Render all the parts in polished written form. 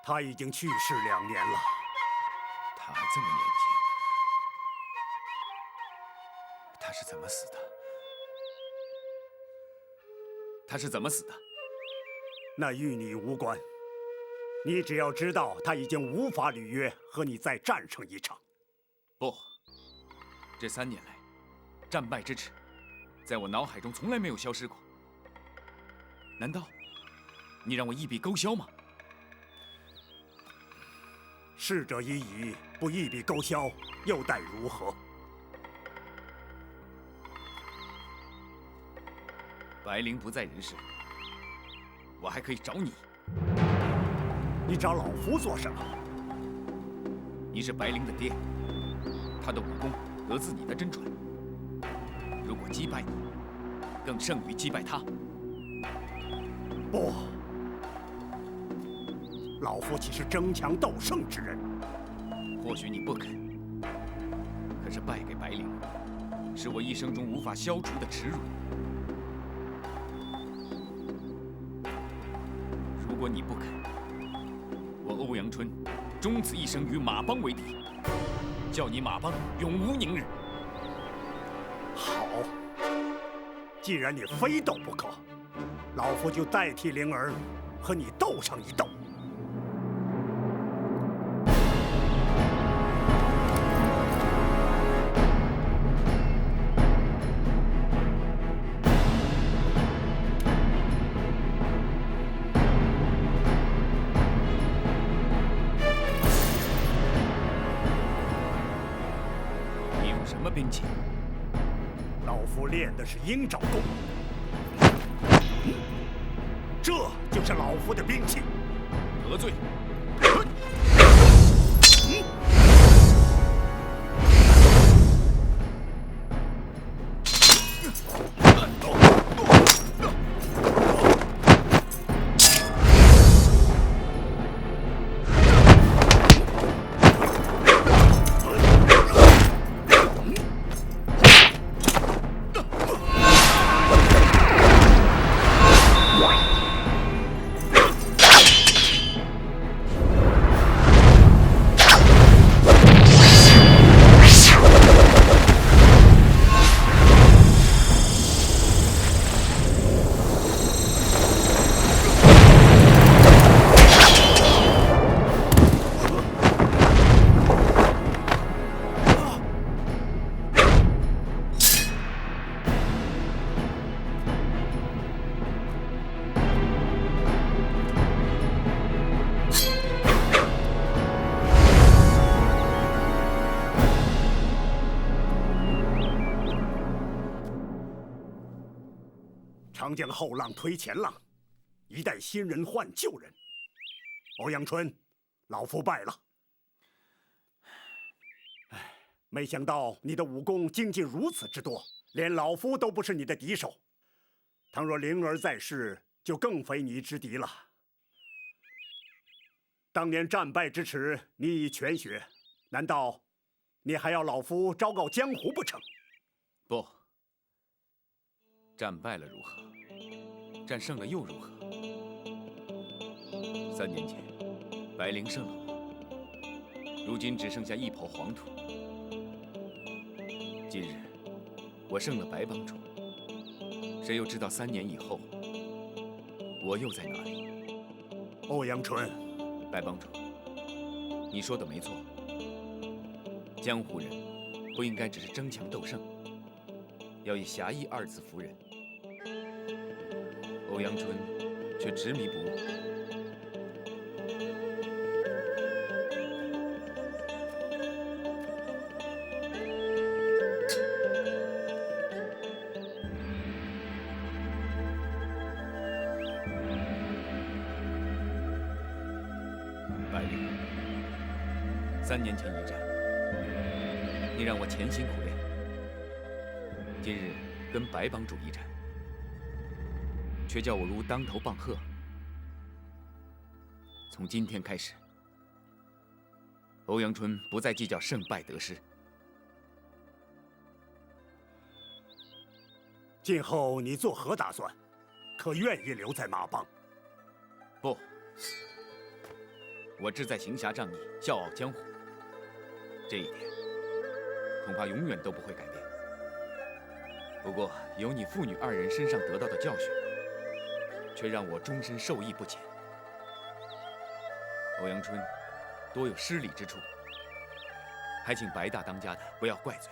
他已经去世2年了。他还这么年轻，他是怎么死的？他是怎么死的？那与你无关。你只要知道他已经无法履约和你再战胜一场。不，这3年来，战败之耻，在我脑海中从来没有消失过。难道你让我一笔勾销吗？逝者已矣，不一笔勾销，又待如何？白灵不在人世，我还可以找你。你找老夫做什么？你是白灵的爹，他的武功得自你的真传。如果击败你，更胜于击败他。不，老夫岂是争强斗胜之人？或许你不肯，可是败给白灵，是我一生中无法消除的耻辱。如果你不肯，我欧阳春终此一生与马帮为敌，叫你马帮永无宁日。好，既然你非斗不可，老夫就代替灵儿和你斗上一斗。什么兵器？老夫练的是鹰爪功，这就是老夫的兵器。得罪。长江后浪推前浪，一代新人换旧人。欧阳春，老夫败了。唉，没想到你的武功精进如此之多，连老夫都不是你的敌手。倘若灵儿在世，就更非你之敌了。当年战败之耻，你已全雪，难道你还要老夫昭告江湖不成？不，战败了如何？战胜了又如何？3年前，白灵胜了我，如今只剩下一抔黄土。今日，我胜了白帮主，谁又知道3年以后，我又在哪里？欧阳春，白帮主，你说的没错，江湖人不应该只是争强斗胜，要以侠义2字服人。欧阳春却执迷不悟。白灵，3年前一战，你让我潜心苦练，今日跟白帮主一战，却叫我如当头棒喝。从今天开始，欧阳春不再计较胜败得失。今后你作何打算？可愿意留在马帮？不，我志在行侠仗义，笑傲江湖，这一点恐怕永远都不会改变。不过，由你父女二人身上得到的教训，却让我终身受益不浅。欧阳春多有失礼之处，还请白大当家的不要怪罪。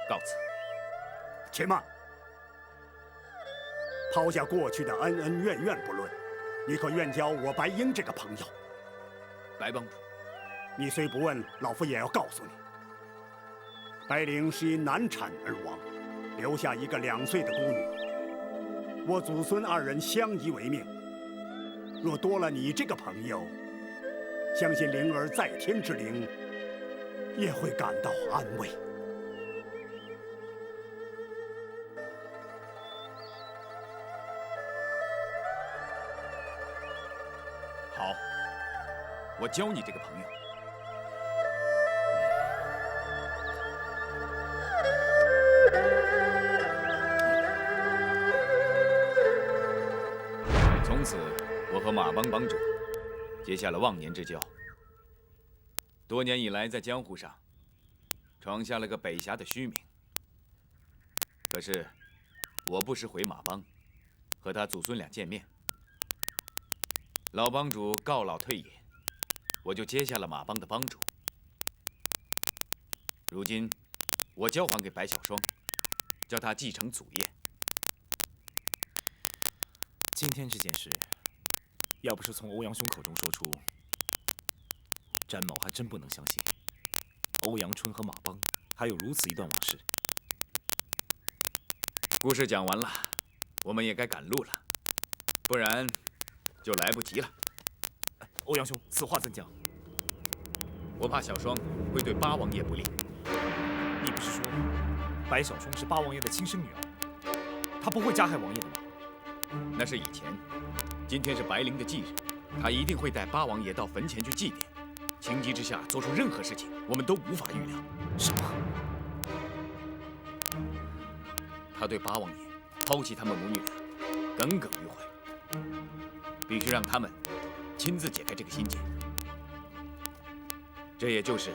告辞。且慢，抛下过去的恩恩怨怨不论，你可愿交我白鹰这个朋友？白帮主，你虽不问，老夫也要告诉你，白灵是因难产而亡，留下一个2岁的孤女。我祖孙2人相依为命，若多了你这个朋友，相信灵儿在天之灵也会感到安慰。好，我教你这个朋友。从此，我和马帮帮主结下了忘年之交。多年以来，在江湖上闯下了个北侠的虚名。可是，我不时回马帮，和他祖孙俩见面。老帮主告老退隐，我就接下了马帮的帮主。如今，我交还给白小霜，叫他继承祖业。今天这件事，要不是从欧阳兄口中说出，詹某还真不能相信，欧阳春和马帮还有如此一段往事。故事讲完了，我们也该赶路了，不然就来不及了。欧阳兄，此话怎讲？我怕小霜会对八王爷不利。你不是说白小霜是八王爷的亲生女儿，她不会加害王爷的吗？那是以前，今天是白灵的忌日，他一定会带八王爷到坟前去祭奠。情急之下做出任何事情，我们都无法预料。什么？他对八王爷抛弃他们母女俩耿耿于怀，必须让他们亲自解开这个心结。这也就是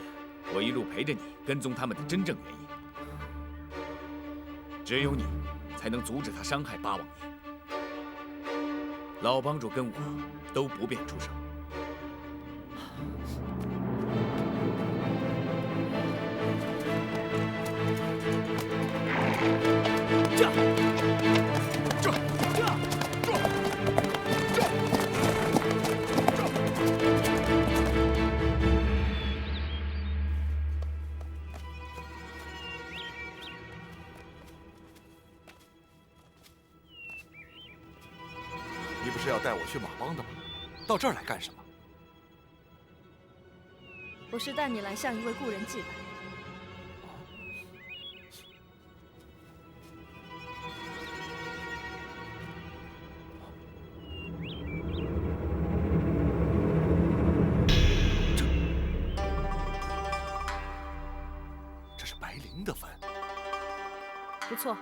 我一路陪着你跟踪他们的真正原因。只有你才能阻止他伤害八王爷。老帮主跟我都不便出声。你不是要带我去马帮的吗？到这儿来干什么？我是带你来向一位故人祭拜。这是白灵的坟。不错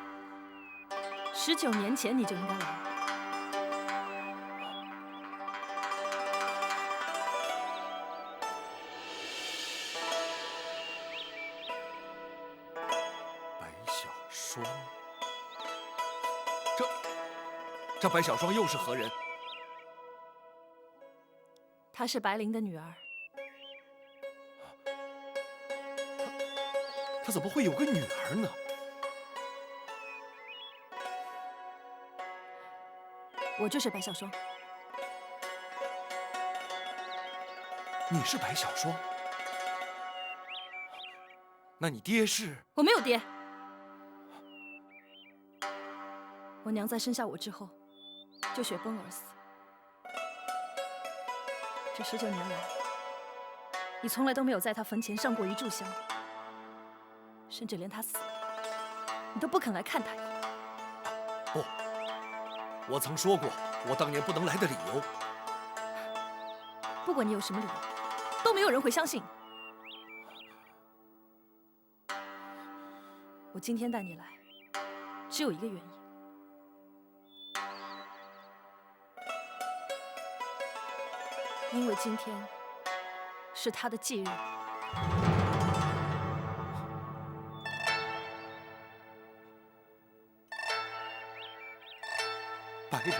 ，19年前你就应该来。霜，这白小霜又是何人？她是白灵的女儿。她怎么会有个女儿呢？我就是白小霜。你是白小霜？那你爹是？我没有爹。我娘在生下我之后，就雪崩而死。这19年来，你从来都没有在她坟前上过一炷香，甚至连她死了，你都不肯来看她一眼。不，我曾说过我当年不能来的理由。不管你有什么理由，都没有人会相信。我今天带你来，只有一个原因。因为今天是他的忌日。白灵，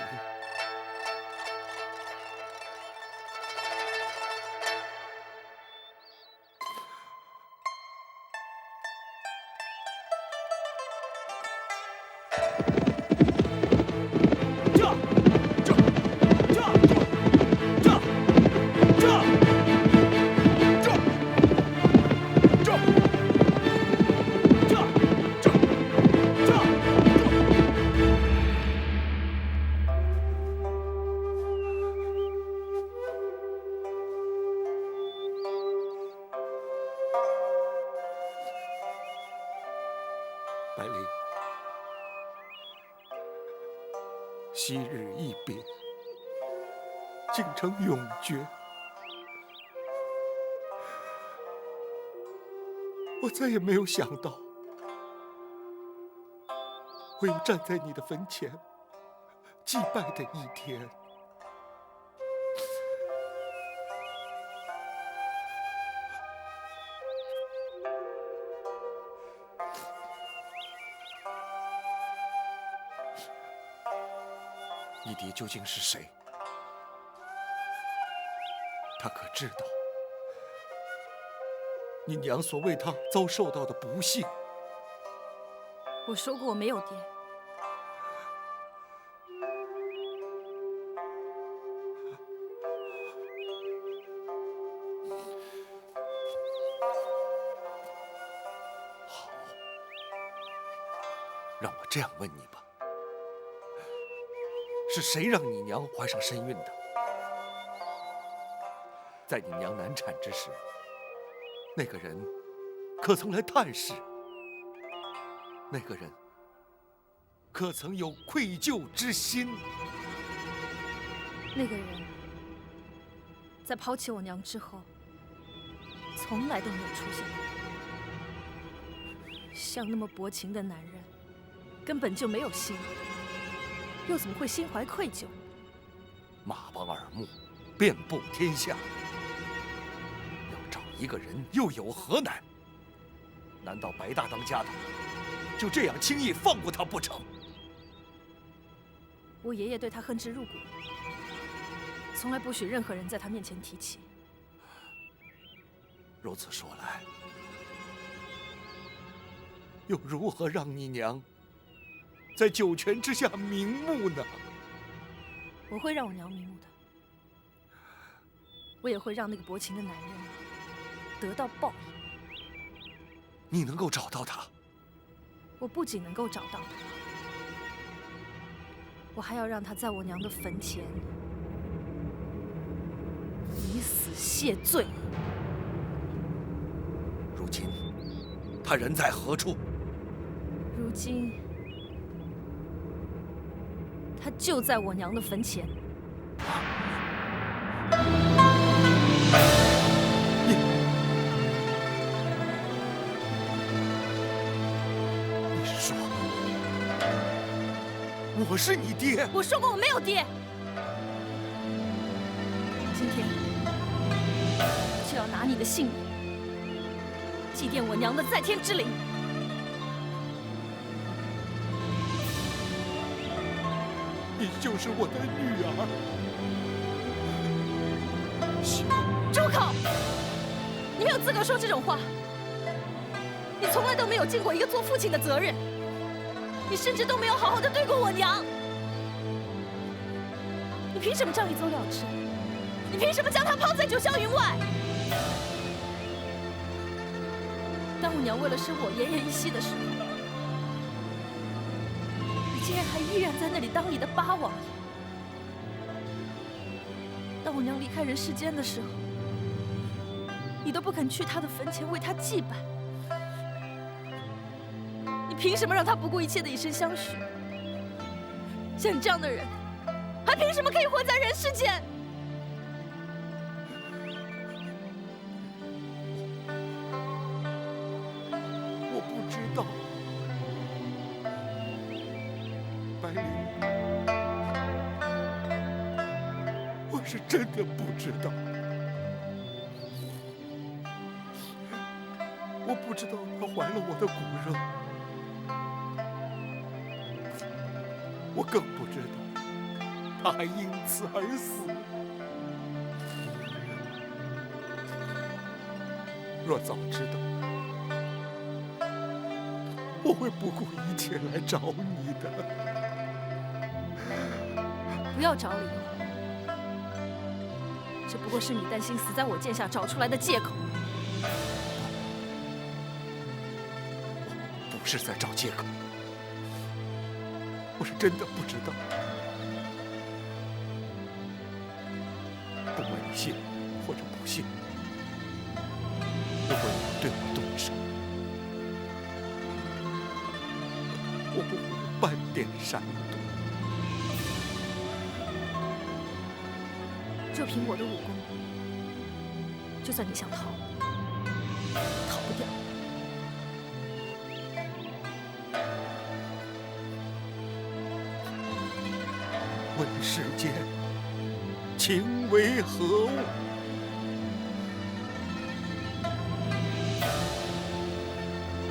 白灵，昔日一别，竟成永诀。我再也没有想到，会有站在你的坟前祭拜的一天。一蝶究竟是谁？他可知道你娘所为他遭受到的不幸？我说过我没有爹。好，让我这样问你吧。是谁让你娘怀上身孕的？在你娘难产之时，那个人可曾来探视？那个人可曾有愧疚之心？那个人在抛弃我娘之后，从来都没有出现过。像那么薄情的男人，根本就没有心。又怎么会心怀愧疚？马帮耳目，遍布天下，要找一个人又有何难？难道白大当家的就这样轻易放过他不成？我爷爷对他恨之入骨，从来不许任何人在他面前提起。如此说来，又如何让你娘在九泉之下瞑目呢？我会让我娘瞑目的，我也会让那个薄情的男人得到报应。你能够找到他？我不仅能够找到他，我还要让他在我娘的坟前以死谢罪。如今他人在何处？如今他就在我娘的坟前。你是说我是你爹？我说过我没有爹。今天就要拿你的性命祭奠我娘的在天之灵。你就是我的女儿。行，住口！你没有资格说这种话。你从来都没有尽过一个做父亲的责任，你甚至都没有好好的对过我娘。你凭什么这样一走了之？你凭什么将她抛在九霄云外？当我娘为了生我奄奄一息的时候，你竟然还依然在那里当你的八王爷。当我娘离开人世间的时候，你都不肯去她的坟前为她祭拜。你凭什么让她不顾一切的以身相许？像你这样的人，还凭什么可以活在人世间？我不知道，白灵，我是真的不知道。我不知道她怀了我的骨肉，我更不知道她还因此而死。若早知道，我会不顾一切来找你的。不要找理由，这不过是你担心死在我剑下找出来的借口。我不是在找借口，我是真的不知道。不管你信或者不信，如果你要对我动手，我不会有半点闪躲。就凭我的武功，就算你想逃，逃不掉。问世间情为何物？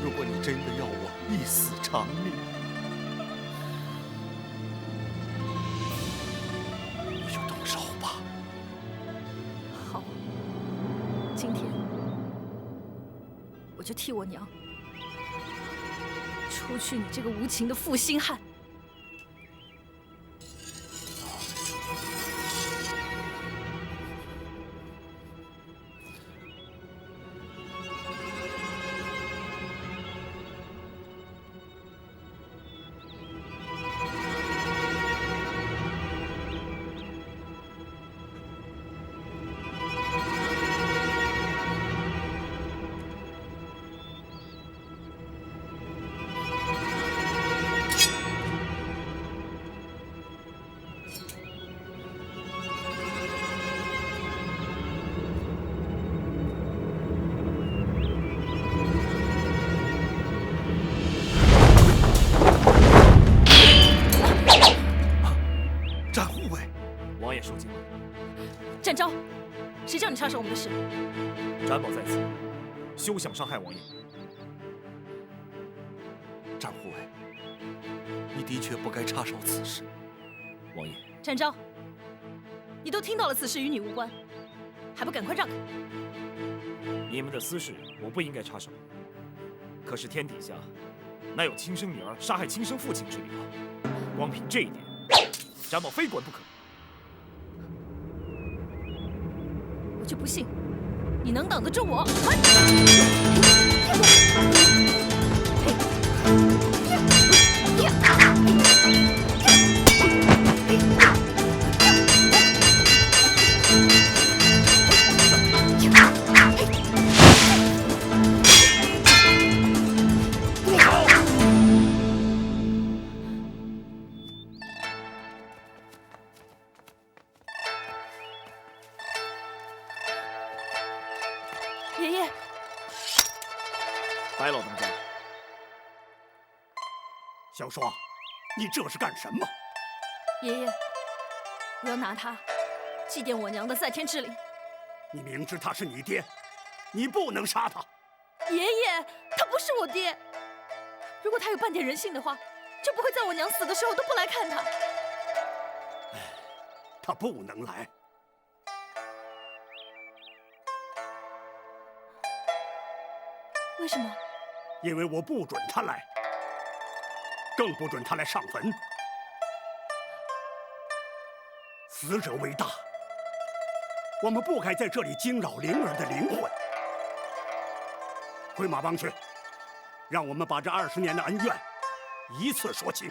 如果你真的要我一死偿命，你就动手吧。好，今天我就替我娘除去你这个无情的负心汉。展昭，谁叫你插手我们的事？展宝在此，休想伤害王爷。展护卫，你的确不该插手此事。王爷，展昭，你都听到了此事与你无关，还不赶快让开！你们的私事我不应该插手，可是天底下哪有亲生女儿杀害亲生父亲之理啊？光凭这一点，展宝非管不可。我就不信你能挡得住我！爷爷，白老当家，小双，你这是干什么？爷爷，我要拿他祭奠我娘的在天之灵。你明知他是你爹，你不能杀他。爷爷，他不是我爹。如果他有半点人性的话，就不会在我娘死的时候都不来看他。他不能来。为什么？因为我不准他来，更不准他来上坟。死者为大，我们不该在这里惊扰灵儿的灵魂。回马帮去，让我们把这20年的恩怨一次说清。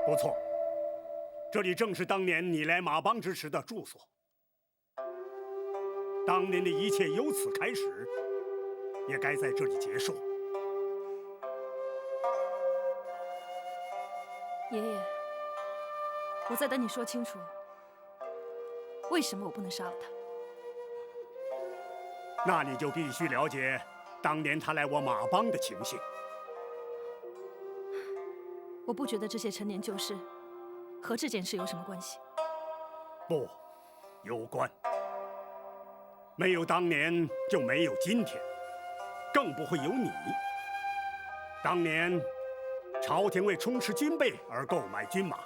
不错，这里正是当年你来马帮之时的住所。当年的一切由此开始，也该在这里结束。爷爷，我在等你说清楚，为什么我不能杀了他？那你就必须了解当年他来我马帮的情形。我不觉得这些陈年旧事和这件事有什么关系。不，有关。没有当年，就没有今天，更不会有你。当年，朝廷为充实军备而购买军马，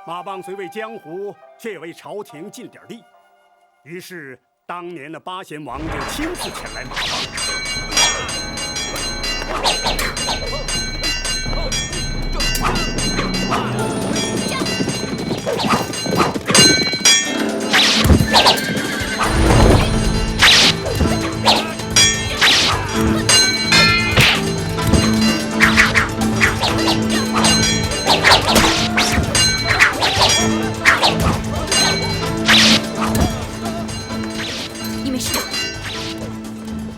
马帮虽为江湖，却为朝廷尽点力。于是，当年的八贤王就亲自前来马帮。你没事吧？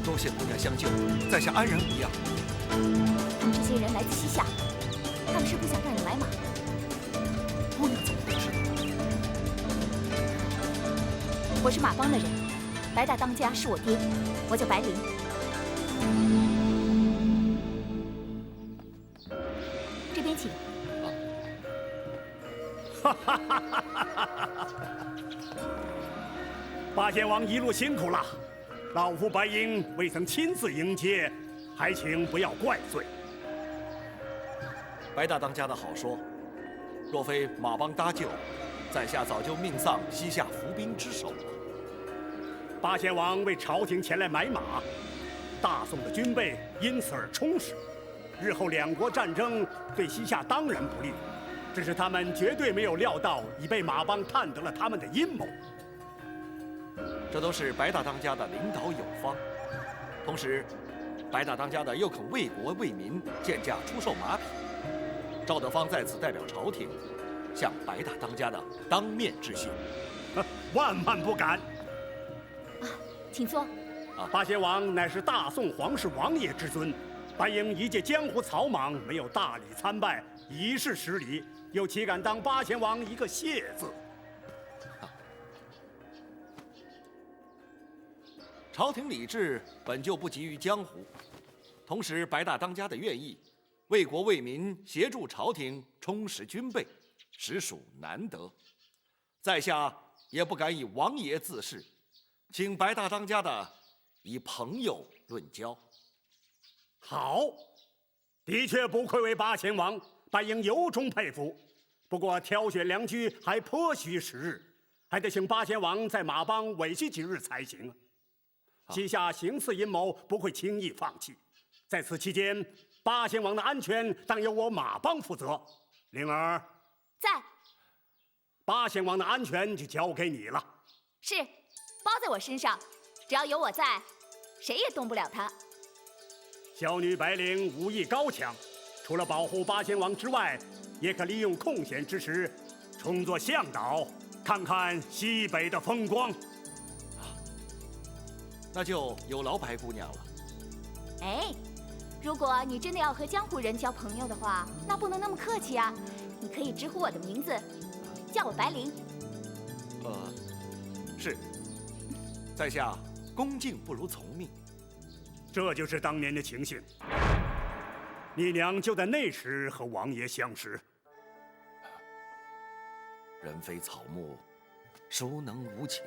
多谢姑娘相救，在下安然无恙。他们这些人来自西夏，他们是不想让你买马。姑娘怎么会知道？我是马帮的人，白大当家是我爹，我叫白灵。这边请。八贤王一路辛苦了，老夫白鹰未曾亲自迎接，还请不要怪罪。白大当家的好说，若非马帮搭救，在下早就命丧西夏伏兵之手了。八贤王为朝廷前来买马，大宋的军备因此而充实。日后两国战争对西夏当然不利，只是他们绝对没有料到已被马帮探得了他们的阴谋。这都是白大当家的领导有方，同时，白大当家的又肯为国为民贱价出售马匹。赵德芳在此代表朝廷，向白大当家的当面致谢。万万不敢！请坐。八贤王乃是大宋皇室王爷之尊，白鹰一介江湖草莽，没有大礼参拜，以示失礼，又岂敢当八贤王一个谢字？朝廷礼制本就不及于江湖，同时白大当家的愿意为国为民，协助朝廷充实军备，实属难得。在下也不敢以王爷自视，请白大当家的以朋友论交。好，的确不愧为八贤王，白鹰由衷佩服。不过挑选良驹还颇需时日，还得请八贤王在马帮委屈几日才行啊。西夏行刺阴谋不会轻易放弃，在此期间，八贤王的安全当由我马帮负责。灵儿在。八贤王的安全就交给你了。是，包在我身上，只要有我在，谁也动不了他。小女白灵武艺高强，除了保护八贤王之外，也可利用空闲之时，充作向导，看看西北的风光。那就有劳白姑娘了。哎，如果你真的要和江湖人交朋友的话，那不能那么客气啊！你可以直呼我的名字，叫我白灵。是，在下恭敬不如从命。这就是当年的情形。你娘就在那时和王爷相识。人非草木，孰能无情？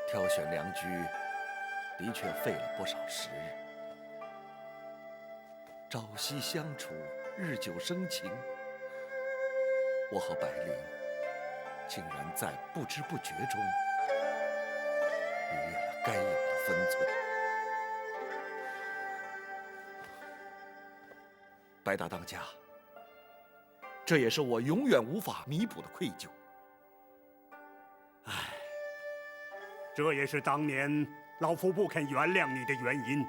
挑选良驹，的确费了不少时日。朝夕相处，日久生情，我和白灵竟然在不知不觉中逾越了该有的分寸。白大当家，这也是我永远无法弥补的愧疚。这也是当年老夫不肯原谅你的原因。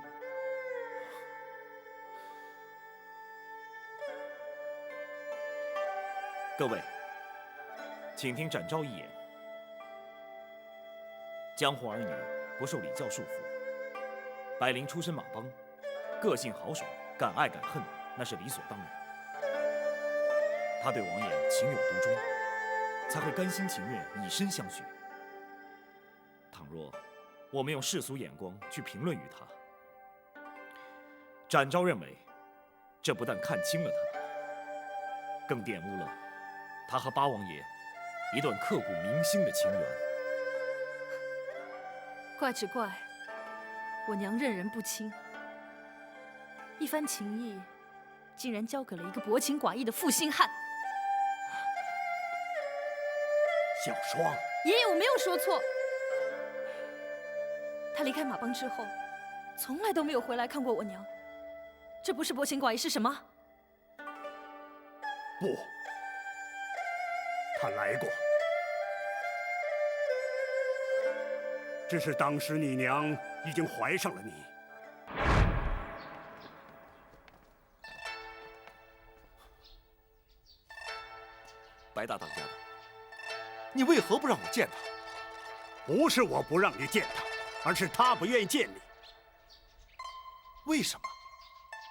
各位，请听展昭一言：江湖儿女不受礼教束缚。白灵出身马帮，个性豪爽，敢爱敢恨，那是理所当然。他对王爷情有独钟，才会甘心情愿以身相许。倘若我们用世俗眼光去评论于他，展昭认为，这不但看清了他，更玷污了他和八王爷一段刻骨铭心的情缘。怪只怪我娘任人不亲，一番情谊竟然交给了一个薄情寡义的负心汉。小双，爷爷，我没有说错。他离开马帮之后，从来都没有回来看过我娘，这不是薄情寡义是什么？不，他来过，只是当时你娘已经怀上了你。白大当家的，你为何不让我见他？不是我不让你见他，而是他不愿意见你。为什么？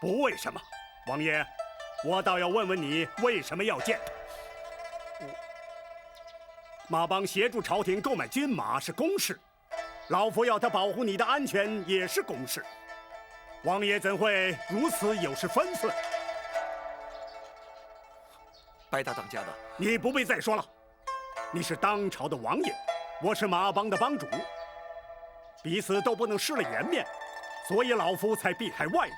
不为什么，王爷，我倒要问问你，为什么要见他？马帮协助朝廷购买军马是公事，老夫要他保护你的安全也是公事。王爷怎会如此有失分寸？白大当家的，你不必再说了。你是当朝的王爷，我是马帮的帮主，彼此都不能失了颜面，所以老夫才避开外人。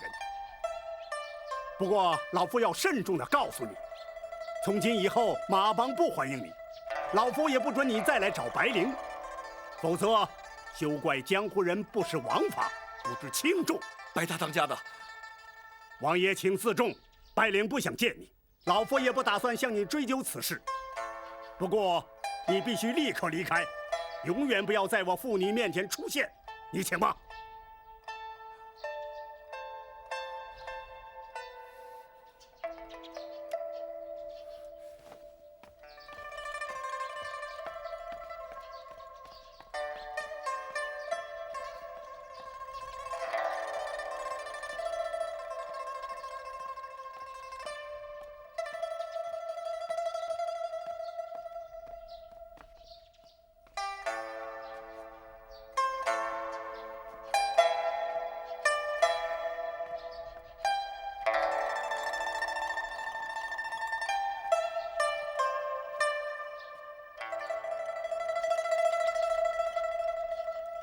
不过老夫要慎重地告诉你，从今以后马帮不欢迎你，老夫也不准你再来找白灵，否则休怪江湖人不识王法，不知轻重。白大当家的，王爷请自重，白灵不想见你，老夫也不打算向你追究此事。不过你必须立刻离开，永远不要在我妇女面前出现。你请吧。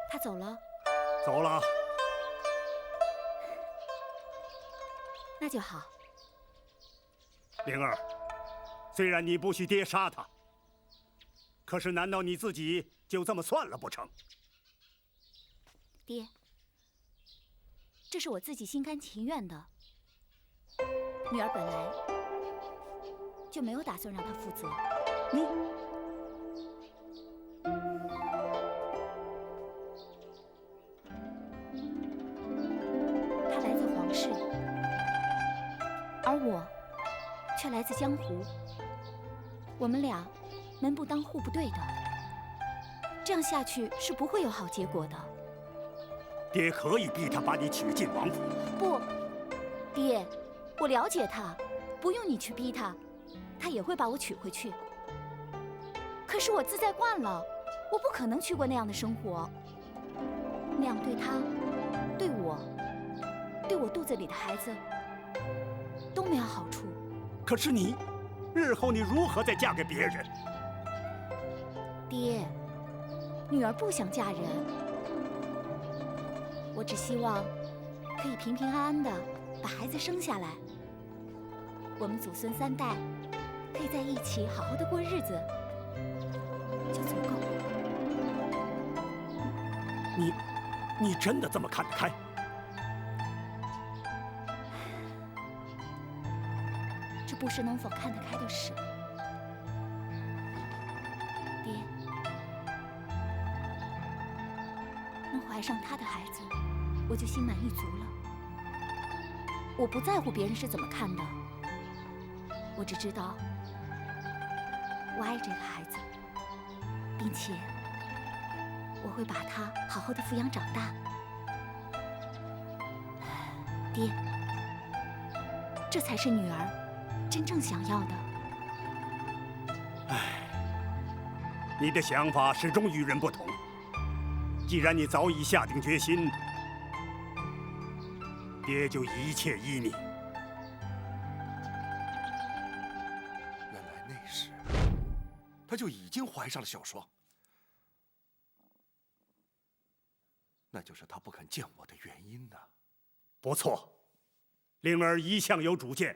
他走了，走了。那就好。灵儿，虽然你不许爹杀他，可是难道你自己就这么算了不成？爹，这是我自己心甘情愿的。女儿本来就没有打算让他负责。他来自皇室，而我却来自江湖。我们俩门不当户不对的，这样下去是不会有好结果的。爹可以逼他把你娶进王府。不，爹，我了解他，不用你去逼他，他也会把我娶回去。可是我自在惯了，我不可能去过那样的生活，那样对他、对我肚子里的孩子都没有好处。可是你，日后你如何再嫁给别人？爹，女儿不想嫁人，我只希望可以平平安安的把孩子生下来，我们祖孙3代可以在一起好好的过日子，就足够了。你真的这么看得开？这不是能否看得开的事。爹，能怀上他的孩子，我就心满意足了。我不在乎别人是怎么看的，我只知道我爱这个孩子，并且我会把他好好的抚养长大。爹，这才是女儿真正想要的。你的想法始终与人不同。既然你早已下定决心，爹就一切依你。原来那时，他就已经怀上了小双，那就是他不肯见我的原因呢。不错，灵儿一向有主见，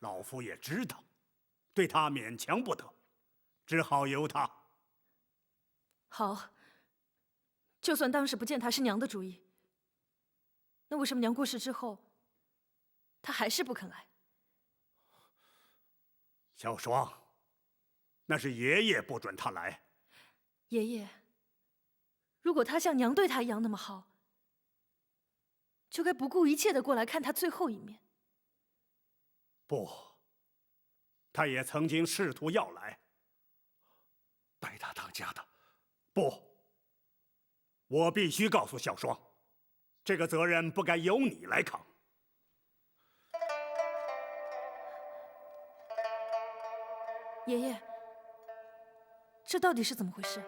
老夫也知道，对他勉强不得，只好由他。好，就算当时不见他是娘的主意，那为什么娘过世之后，他还是不肯来？小双，那是爷爷不准他来。爷爷，如果他像娘对他一样那么好，就该不顾一切的过来看他最后一面。不，他也曾经试图要来。白大当家的，不，我必须告诉小双，这个责任不该由你来扛。爷爷，这到底是怎么回事？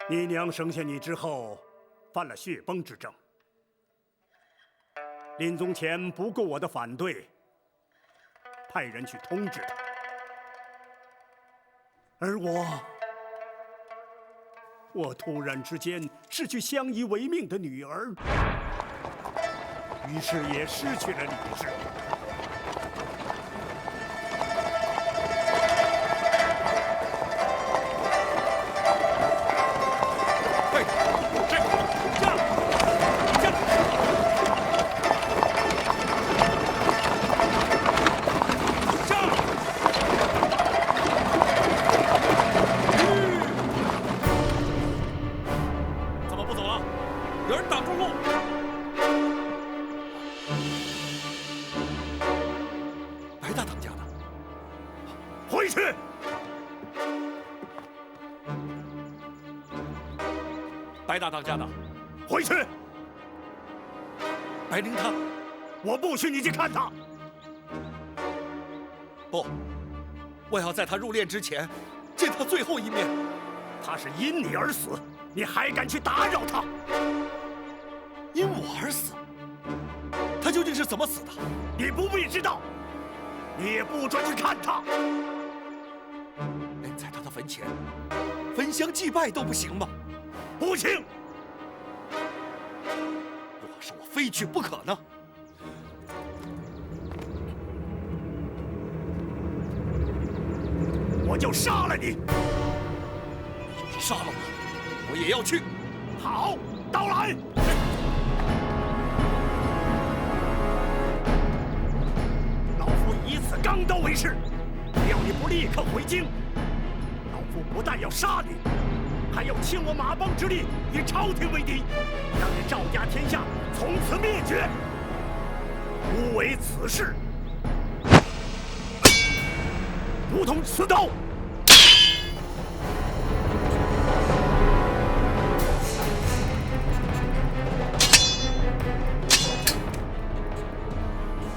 你娘生下你之后，犯了血崩之症，临终前不顾我的反对，派人去通知她，而我突然之间失去相依为命的女儿，于是也失去了理智。回去！白大当家的，回去！白灵他，我不许你去看他。不，我要在他入殓之前见他最后一面。他是因你而死，你还敢去打扰他？因我而死？他究竟是怎么死的？你不必知道，你也不准去看他。连在他的坟前焚香祭拜都不行吗？不行！若是我非去不可呢？我就杀了你！你就是杀了我，我也要去。好，刀来！老夫以此钢刀为誓，只要你不立刻回京，老夫不但要杀你，还要倾我马帮之力与朝廷为敌，让你赵家天下从此灭绝。无为此事，如同刺刀。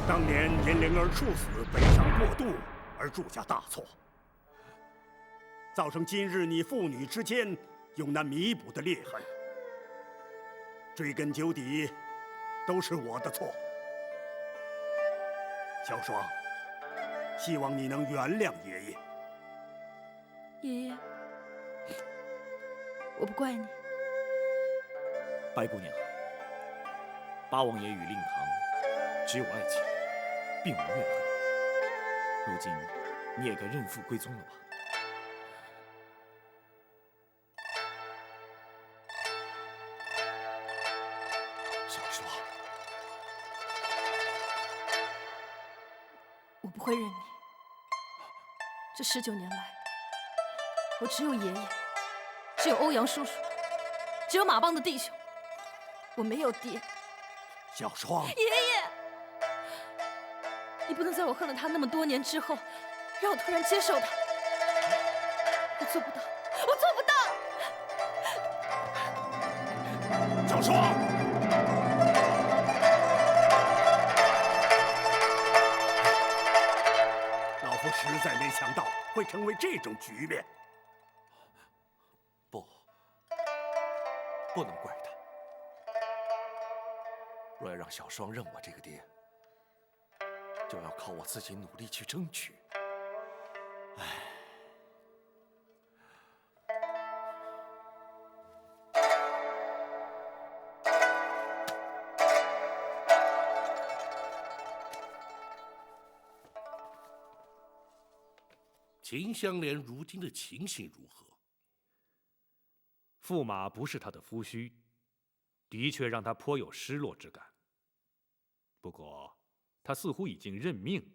当年因灵儿处死，悲伤过度而铸下大错，造成今日你父女之间永难弥补的裂痕。追根究底，都是我的错。小双，希望你能原谅爷爷。爷爷，我不怪你。白姑娘，八王爷与令堂只有爱情，并无怨恨。如今你也该认父归宗了吧？小双，我不会认你。这19年来，我只有爷爷，只有欧阳叔叔，只有马帮的弟兄，我没有爹。小双，爷爷，你不能在我恨了他那么多年之后，让我突然接受他。我做不到，我做不到。小双，老夫实在没想到会成为这种局面。不能怪他。若要让小双认我这个爹，就要靠我自己努力去争取。秦香莲如今的情形如何？驸马不是他的夫婿，的确让他颇有失落之感。不过，他似乎已经认命，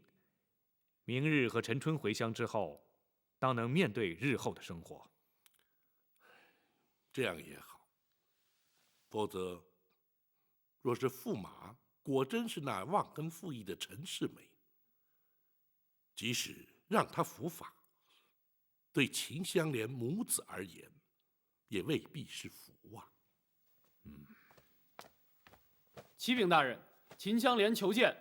明日和陈春回乡之后，当能面对日后的生活。这样也好。否则，若是驸马果真是那忘恩负义的陈世美，即使让他伏法，对秦香莲母子而言，也未必是福啊。启禀大人，秦香莲求见。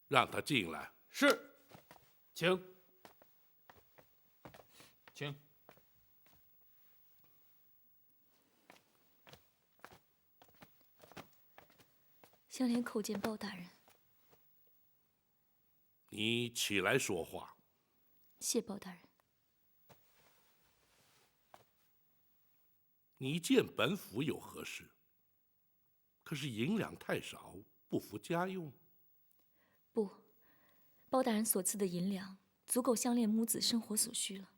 让他进来。是，请。请。香莲叩见包大人。你起来说话。谢包大人。你见本府有何事？可是银两太少，不符家用。不，包大人所赐的银两足够香莲母子生活所需了。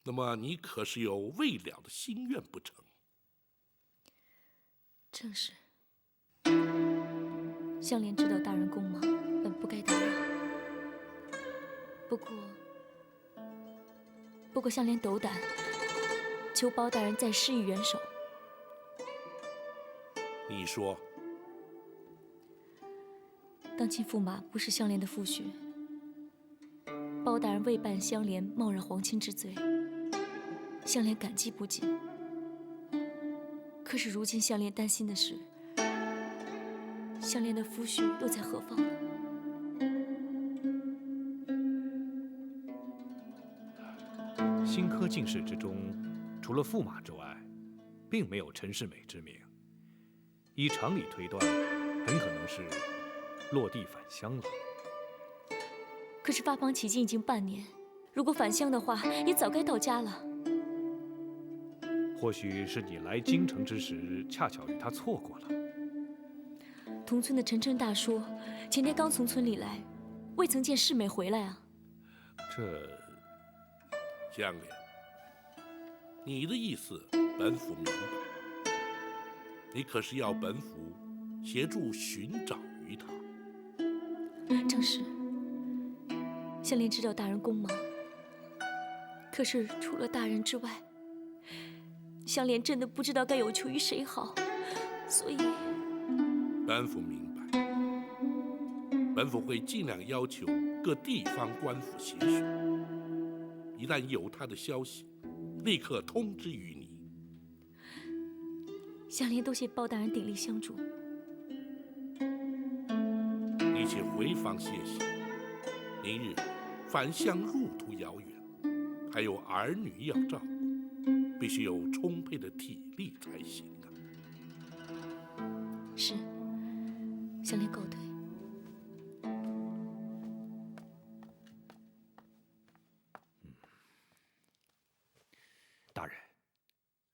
那么你可是有未了的心愿不成？正是。香莲知道大人功忙，本不该打扰。不过香莲斗胆，求包大人再施以援手。你说。当今驸马不是香莲的父婿，包大人未办香莲冒染皇亲之罪，香莲感激不尽。可是如今香莲担心的是，香莲的夫婿又在何方呢？新科进士之中，除了驸马之外，并没有陈世美之名。依常理推断，很可能是落地返乡了。可是发邦迄今已经半年，如果返乡的话，也早该到家了。或许是你来京城之时，恰巧与他错过了。同村的陈真大叔，前天刚从村里来，未曾见世美回来啊。香莲，你的意思本府明白。你可是要本府协助寻找于他？正是。香莲知道大人功忙，可是除了大人之外，香莲真的不知道该有求于谁好，所以本府明白。本府会尽量要求各地方官府协助，一旦有他的消息，立刻通知于你。香莲多谢包大人鼎力相助。你且回房歇息，明日返乡路途遥远，还有儿女要照顾，必须有充沛的体力才行啊。是，香莲告退。大人，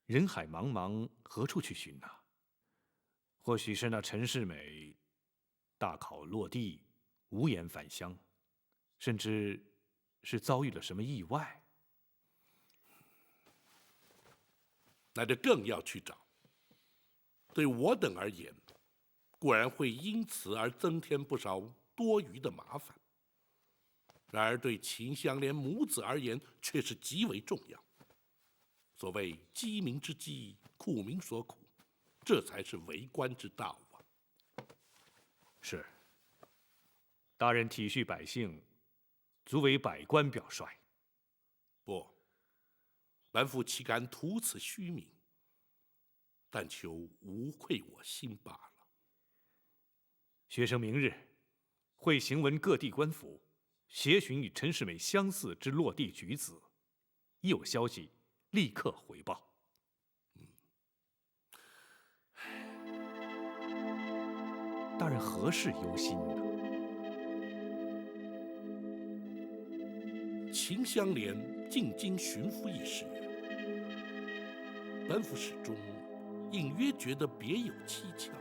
人海茫茫，何处去寻呢？或许是那陈世美大考落地，无颜返乡，甚至是遭遇了什么意外。那就更要去找。对我等而言，固然会因此而增添不少多余的麻烦，然而对秦香莲母子而言却是极为重要。所谓鸡鸣之鸡，苦民所苦，这才是为官之道啊。是，大人体恤百姓，足为百官表率。不，本府岂敢图此虚名，但求无愧我心罢了。学生明日会行文各地官府，协寻与陈世美相似之落地举子，一有消息立刻回报。大人何事忧心呢？秦香莲进京寻夫一事，本府始终隐约觉得别有蹊跷，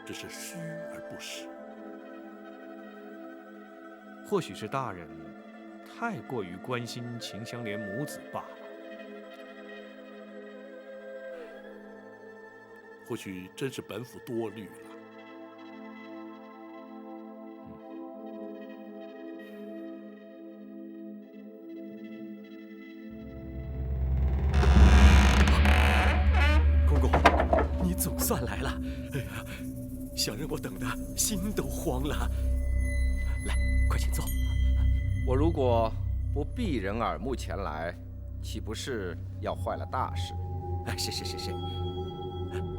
只是虚而不实。或许是大人太过于关心秦香莲母子罢了。或许真是本府多虑了。公公，你总算来了！哎呀，想让我等的心都慌了。来，快请坐。我如果不避人耳目前来，岂不是要坏了大事？哎，是。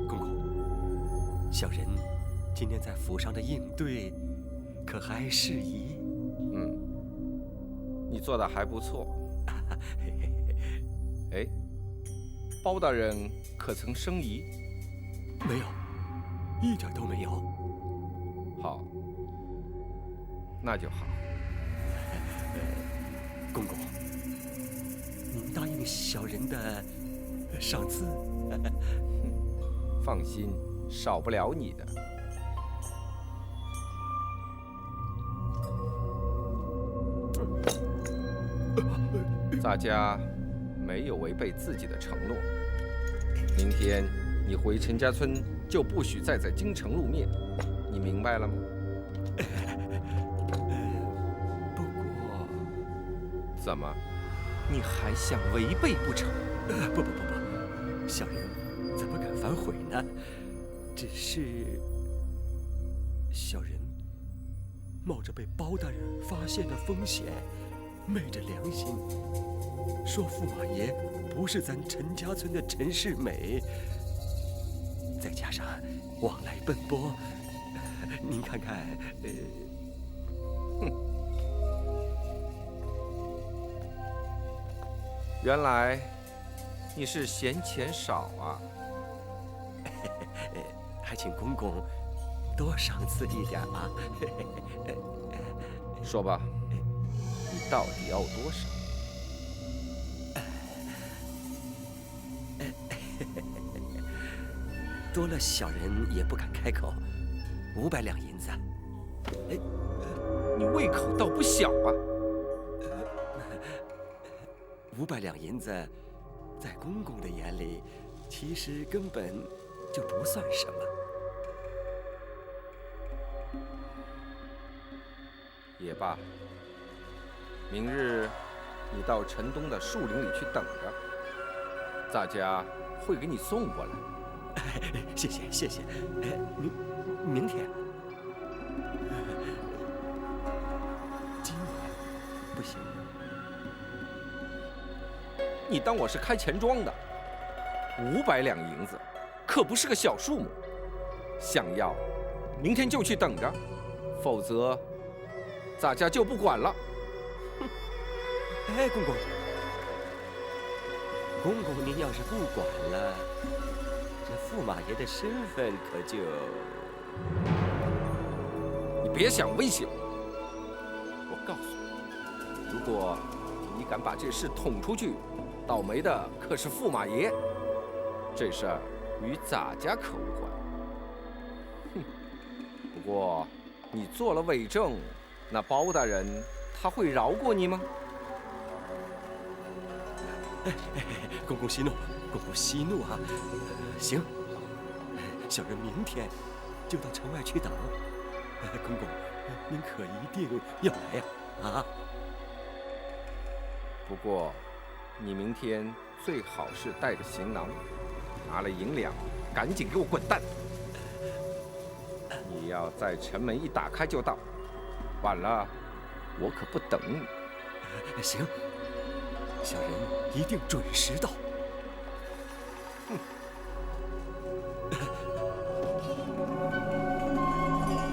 公公，小人今天在府上的应对，可还适宜？你做的还不错。哎，包大人可曾生疑？没有，一点都没有。好，那就好。公公，您答应小人的赏赐？放心，少不了你的。大家没有违背自己的承诺。明天你回陈家村就不许再在京城露面，你明白了吗？不过，怎么，你还想违背不成？不，小人怎么敢反悔呢？只是小人冒着被包大人发现的风险，昧着良心说驸马爷不是咱陈家村的陈世美，再加上往来奔波，您看看，原来你是嫌钱少啊！还请公公多赏赐一点啊！说吧，你到底要多少？多了小人也不敢开口，500两银子。你胃口倒不小啊！500两银子，在公公的眼里，其实根本就不算什么。也罢，明日你到城东的树林里去等着，大家会给你送过来。谢谢。明天，今晚不行。你当我是开钱庄的？500两银子，可不是个小数目。想要，明天就去等着，否则，咱家就不管了。哎，公公，您要是不管了，这驸马爷的身份可就……你别想威胁我！我告诉你，如果你敢把这事捅出去，倒霉的可是驸马爷。这事儿与咱家可无关。不过你做了伪证，那包大人他会饶过你吗？公公息怒啊！行，小人明天就到城外去等。公公，您可一定要来呀！啊！不过，你明天最好是带着行囊，拿了银两，赶紧给我滚蛋！你要在城门一打开就到，晚了我可不等你。行，小人一定准时到。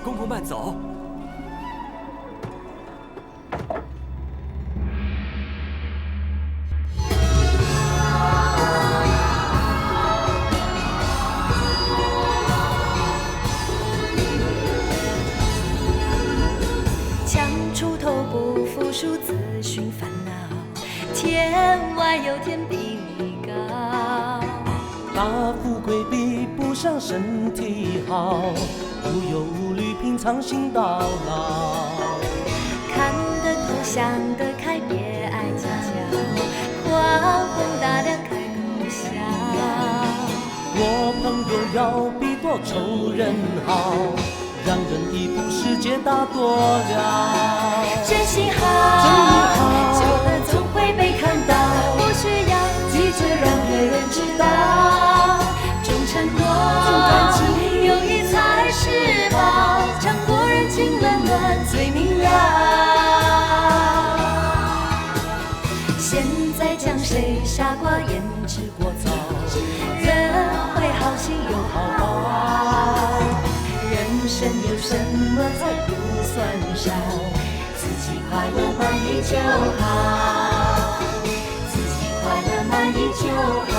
公公慢走。大富贵比不上身体好，无忧无虑品尝心到老。看得透想得开，别爱计较，狂风大量开口笑。我朋友要比多仇人好，让人一步世界大多了。真心好，久了总会被看到，不需要急着让别人知道。重承诺，重感情，友谊才是宝，尝过人情冷暖最明了。现在讲谁傻瓜焉知过早，人会好心有好报。人生有什么才不算少，自己快乐满意就好，自己快乐满意就好。